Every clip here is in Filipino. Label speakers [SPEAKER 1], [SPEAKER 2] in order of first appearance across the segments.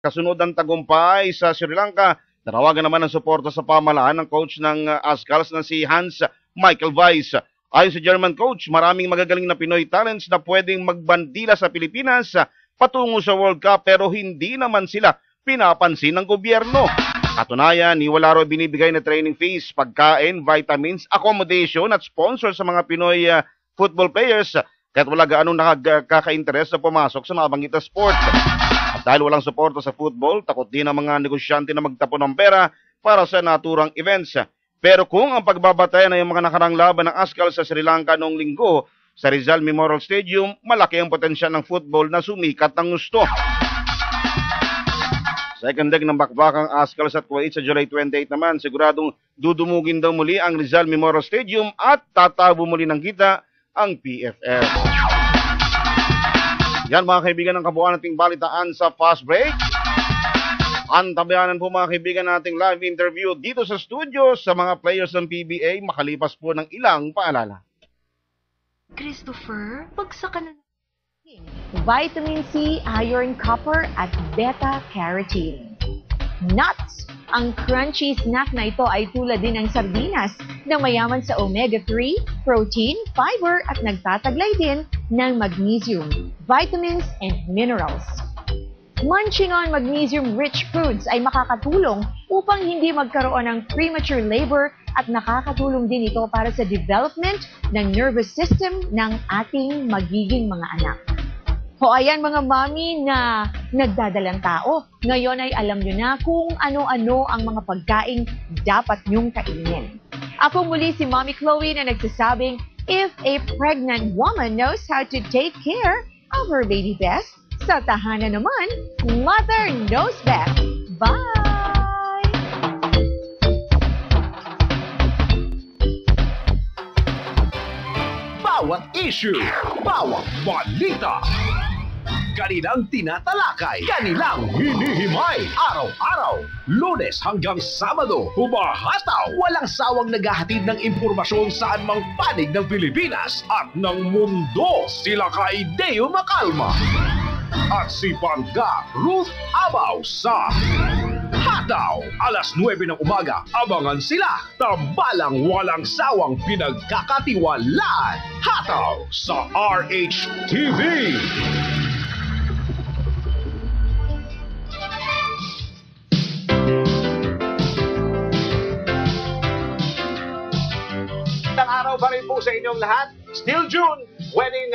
[SPEAKER 1] kasunod ng tagumpay sa Sri Lanka. Narawagan naman ng suporta sa pamahalaan ng coach ng Ascals na si Hans Michael Weiss. Ayon sa German coach, maraming magagaling na Pinoy talents na pwedeng magbandila sa Pilipinas patungo sa World Cup pero hindi naman sila pinapansin ng gobyerno. Katunayan, wala raw binibigay na training fees, pagkain, vitamins, accommodation at sponsor sa mga Pinoy football players kahit wala gaanong nakaka-interest na pumasok sa nabanggit na sport. At dahil walang suporta sa football, takot din ang mga negosyante na magtapon ng pera para sa naturang events. Pero kung ang pagbabatayan ay yung mga nakarang laban ng Ascals sa Sri Lanka noong linggo sa Rizal Memorial Stadium, malaki ang potensyal ng football na sumikat ng gusto. Second leg ng bakbakang Ascals at Kuwait sa July 28 naman, siguradong dudumugin daw muli ang Rizal Memorial Stadium at tatabo muli ng kita ang PFF. Yan mga kaibigan ng kabuuan nating balitaan sa Fast Break. Antabayanan po mga kaibigan nating live interview dito sa studio sa mga players ng PBA makalipas po ng ilang paalala.
[SPEAKER 2] Christopher, bagsakan na.
[SPEAKER 3] Vitamin C, iron, copper, at beta-carotene. Nuts! Ang crunchy snack na ito ay tulad din ng sardinas na mayaman sa omega-3, protein, fiber at nagtataglay din ng magnesium, vitamins, and minerals. Munching on magnesium-rich foods ay makakatulong upang hindi magkaroon ng premature labor at nakakatulong din ito para sa development ng nervous system ng ating magiging mga anak. O ayan mga mami na nagdadalang tao, ngayon ay alam nyo na kung ano-ano ang mga pagkain dapat nyong kainin. Ako muli si Mommy Chloe na nagsasabing, if a pregnant woman knows how to take care of her baby best, sa tahanan naman, mother knows best. Bye!
[SPEAKER 4] Bawat issue, bawat balita, kanilang tinatalakay, kanilang hinihimay, araw-araw, Lunes hanggang Sabado, humahataw, walang sawang naghahatid ng impormasyon saan mang panig ng Pilipinas at ng mundo. Sila kay Deo Macalma at si Pangga Ruth Abaw sa Hataw. Alas 9 ng umaga, abangan sila. Tambalang walang sawang pinagkakatiwalaan. Hataw sa RH-TV.
[SPEAKER 5] Magandang araw pa rin po sa inyong lahat. Still June, wedding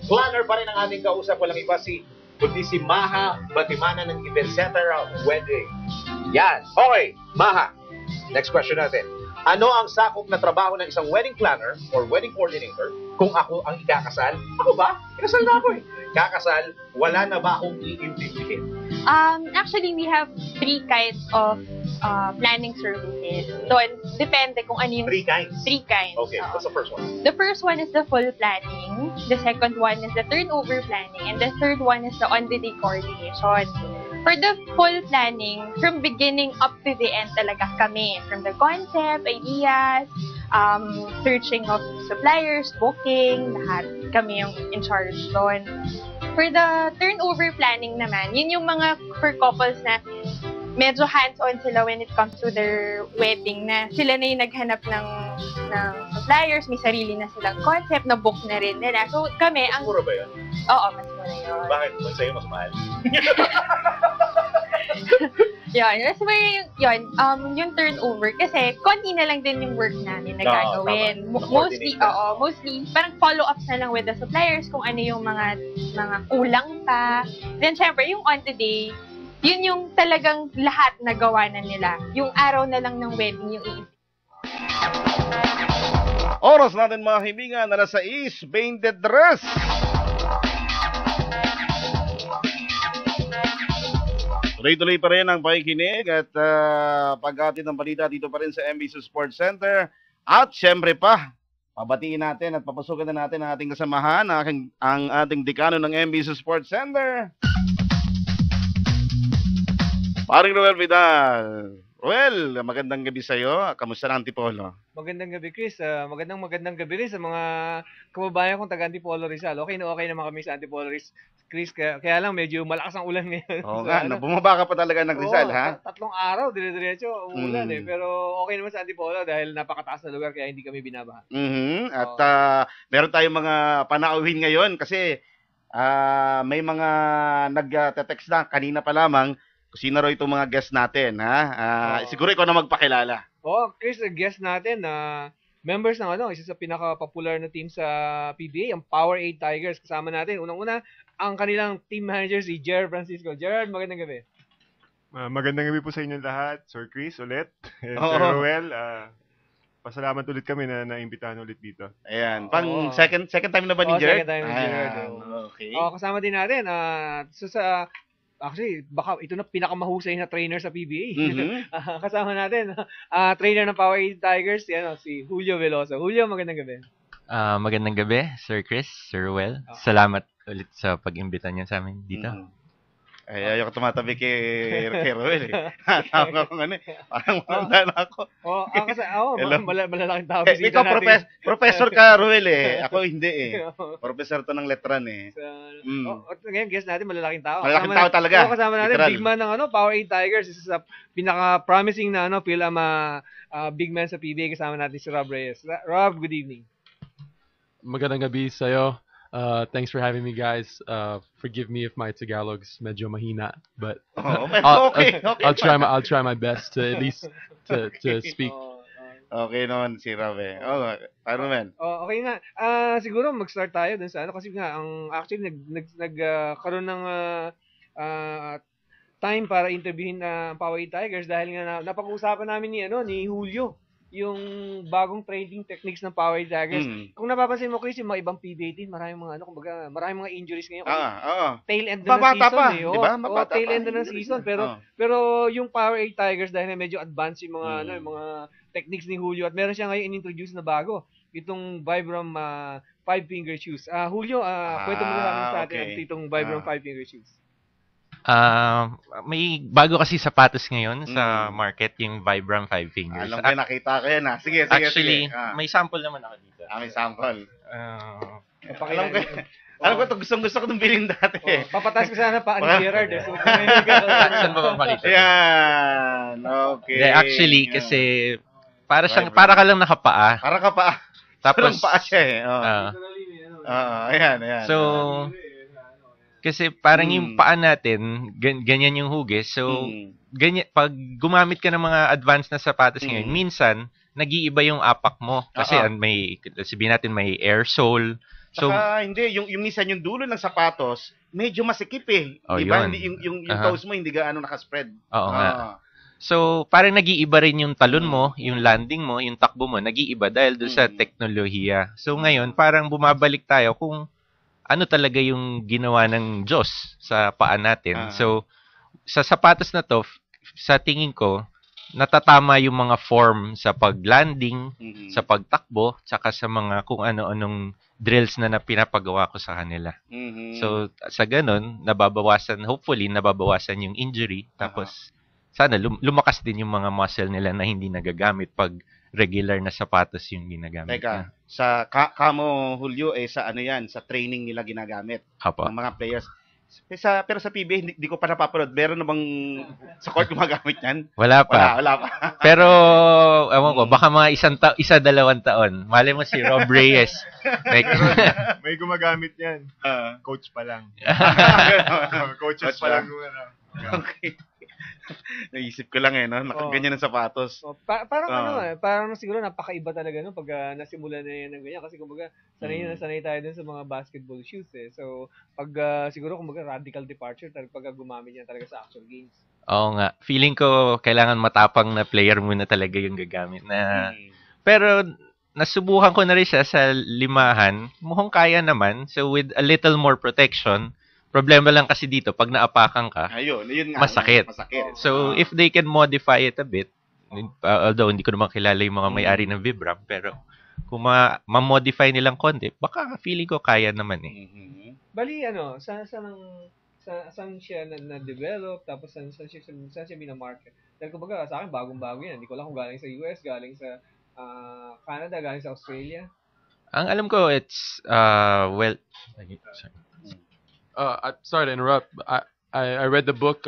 [SPEAKER 5] planner pa rin ang ating kausap. Walang iba kundi si Maha Batimana ng Event Center Wedding. Yan. Okay, Maha. Next question natin. Ano ang sakop na trabaho ng isang wedding planner or wedding coordinator kung ako ang ikakasal? Ako ba? Ikasal na ako eh. Kakasal, wala na ba akong iintindihin?
[SPEAKER 6] Actually, we have 3 kinds of planning services. Doon, depende kung ano yung...
[SPEAKER 5] 3 kinds?
[SPEAKER 6] 3 kinds.
[SPEAKER 5] Okay, what's the first one?
[SPEAKER 6] The first one is the full planning. The second one is the turnover planning. And the third one is the on-the-day coordination. For the full planning, from beginning up to the end talaga kami. From the concept, ideas, searching of suppliers, booking, lahat kami yung in charge doon. For the turnover planning naman, yun yung mga for couples na medyo hands-on sila when it comes to their wedding, na sila na yung naghanap ng suppliers, may sarili na silang concept, na book na rin nila. So kami,
[SPEAKER 5] Mas mura ba yun?
[SPEAKER 6] Oo, mas mura yun.
[SPEAKER 5] Bakit? Mas sa'yo mas mahal?
[SPEAKER 6] Yun. Kasi yung turnover, kasi konti na lang din yung work namin na gagawin. Mostly, parang follow-ups na lang with the suppliers kung ano yung mga kulang pa. Then, syempre, yung on the day, yun yung talagang lahat na gawa na nila. Yung araw na lang ng wedding yung iisip.
[SPEAKER 1] Oras natin mga kaibigan, alas 6:23. Tuloy-tuloy pa rin ang pakikinig at pag-atid ng balita dito pa rin sa MBC Sports Center. At syempre pa, pabatiin natin at papasukan na natin ang ating kasamahan, ang ating dekano ng MBC Sports Center, Paring Roel Vidal. Roel, magandang gabi sa iyo. Kamusta na Antipolo?
[SPEAKER 7] Magandang gabi, Chris. Magandang gabi rin sa mga kababayan kong taga Antipolo Rizal. Okay na okay naman kami sa Antipolo
[SPEAKER 2] Chris, kaya lang medyo malakas ang ulan ngayon.
[SPEAKER 1] Oo nga, bumaba ka pa talaga ng Rizal, ha?
[SPEAKER 2] 3 araw, dire-diretso umulan Pero okay naman sa Antipolo dahil napakataas na lugar kaya hindi kami binabaha.
[SPEAKER 1] At meron tayong mga panauhin ngayon kasi may mga nag-text na kanina pa lamang kung sino raw itong mga guest natin, ha? Siguro ikaw na magpakilala.
[SPEAKER 2] Chris, guest natin na members ng isa sa pinaka-popular na team sa PBA, ang Power 8 Tigers. Kasama natin, unang-una, ang kanilang team manager, si Gerard Francisco. Gerard, magandang gabi.
[SPEAKER 7] Magandang gabi po sa inyong lahat. Sir Chris ulit. And Sir Roel, pasalamat ulit kami na naimbitahan ulit dito.
[SPEAKER 1] Ayan. Second time na ba ni Gerard?
[SPEAKER 2] Second time ni Gerard.
[SPEAKER 1] Okay.
[SPEAKER 2] Kasama din natin. Actually, baka ito na pinakamahusay na trainer sa PBA. Kasama natin, trainer ng Power 8 Tigers, si Julio Veloso. Julio, magandang gabi.
[SPEAKER 8] Magandang gabi, Sir Chris, Sir Ruel. Salamat ulit sa pag-imbita niyo sa amin dito.
[SPEAKER 1] Ay, ayoko tumatabi kay Ruel Tawag ko parang matanda na ako.
[SPEAKER 2] Malalaking tao.
[SPEAKER 1] Ikaw, professor ka, Ruel Ako hindi Professor to ng letran
[SPEAKER 2] Ngayon, guess natin, malalaking tao.
[SPEAKER 1] Malalaking tao talaga.
[SPEAKER 2] Kasama natin, big man ng Power 8 Tigers. Isa sa pinaka-promising na big man sa PBA. Kasama natin si Rob Reyes. Rob, good evening.
[SPEAKER 9] Magandang gabi sa'yo. Thanks for having me, guys. Forgive me if my Tagalog's medyo mahina, but I'll try my best to at least to speak.
[SPEAKER 1] Okay naman si Rob Paano man?
[SPEAKER 2] Okay nga. Siguro mag-start tayo dun sa kasi nga actually nagkaroon ng time para interviewin ang Power 8 Tigers dahil nga napag-uusapan namin ni Julio yung bagong training techniques ng Power 8 Tigers. Kung napapansin mo, Chris, yung mga ibang PBA team, maraming mga injuries ngayon. Tail end na ng season. Diba? Tail end na ng season. Pero yung Power 8 Tigers, dahil medyo advanced yung mga, yung mga techniques ni Julio, at meron siya ngayon in-introduce na bago, itong Vibram 5-finger shoes. Julio, kwento mo na sa atin itong Vibram 5-finger shoes.
[SPEAKER 8] May bago kasi sapatos ngayon sa market, yung Vibram 5 fingers.
[SPEAKER 1] Alam ko, nakita ko yan Sige.
[SPEAKER 8] Actually, may sample naman ako dito.
[SPEAKER 1] May sample. Alam ko ito, gustong-gusto ko itong bilhin dati.
[SPEAKER 2] Papatas ko sana pa ni Gerard.
[SPEAKER 8] Saan ba makita?
[SPEAKER 1] Yan. Okay.
[SPEAKER 8] Actually, kasi para ka lang nakapaa.
[SPEAKER 1] Para ka paa.
[SPEAKER 8] Tapos,
[SPEAKER 1] paa siya Ayan.
[SPEAKER 8] So, kasi parang yung paa natin, ganyan yung hugis. So, ganyan, pag gumamit ka ng mga advanced na sapatos ngayon, minsan, nag-iiba yung apak mo. Kasi sabihin natin, may air sole. So,
[SPEAKER 1] hindi, yung minsan yung dulo ng sapatos, medyo masikip diba? Hindi, yung toes mo, hindi gaano nakaspread.
[SPEAKER 8] Oo nga. So, parang nag-iiba rin yung talon mo, yung landing mo, yung takbo mo, nag-iiba dahil doon sa teknolohiya. So, ngayon, parang bumabalik tayo kung ano talaga yung ginawa ng Diyos sa paa natin. So, sa sapatos na to, sa tingin ko, natatama yung mga form sa pag-landing, sa pagtakbo, tsaka sa mga kung ano-anong drills na pinapagawa ko sa kanila. So, sa ganun, hopefully, nababawasan yung injury. Tapos, sana lumakas din yung mga muscle nila na hindi nagagamit pag regular na sapatos yung ginagamit.
[SPEAKER 1] Teka, sa kamo Julio sa sa training nila ginagamit ng mga players. Pero sa PBA hindi ko pa napapanood. Meron na bang sa court gumagamit yan?
[SPEAKER 8] Wala pa.
[SPEAKER 1] Wala pa.
[SPEAKER 8] Pero ewan ko, baka mga 1-2 taon. Malay mo si Rob Reyes.
[SPEAKER 7] May gumagamit yan. Coach pa lang. Coaches pa lang.
[SPEAKER 1] Okay. Naisip ko lang nakaganyan ng sapatos.
[SPEAKER 2] Parang siguro napakaiba talaga pag nasimula na yan ng ganyan kasi kumbaga sanay tayo dun sa mga basketball shoes So pag siguro kumbaga radical departure pag gumamit yan talaga sa actual games.
[SPEAKER 8] Oo nga. Feeling ko kailangan matapang na player muna talaga yung gagamit na. Pero nasubukan ko na rin siya sa 5, mukhang kaya naman. So with a little more protection, problema lang kasi dito, pag naapakan ka,
[SPEAKER 1] yun nga,
[SPEAKER 8] masakit. So, if they can modify it a bit, although hindi ko naman kilala yung mga may-ari ng Vibram, pero kung ma-modify nilang konti, baka feeling ko kaya naman
[SPEAKER 2] Bali, saan siya na-develop, tapos saan siya minamarket? Dahil kumbaga, sa akin, bagong-bago yan. Hindi ko lang kung galing sa US, galing sa Canada, galing sa Australia.
[SPEAKER 8] Ang alam ko, it's,
[SPEAKER 9] Sorry to interrupt. I read the book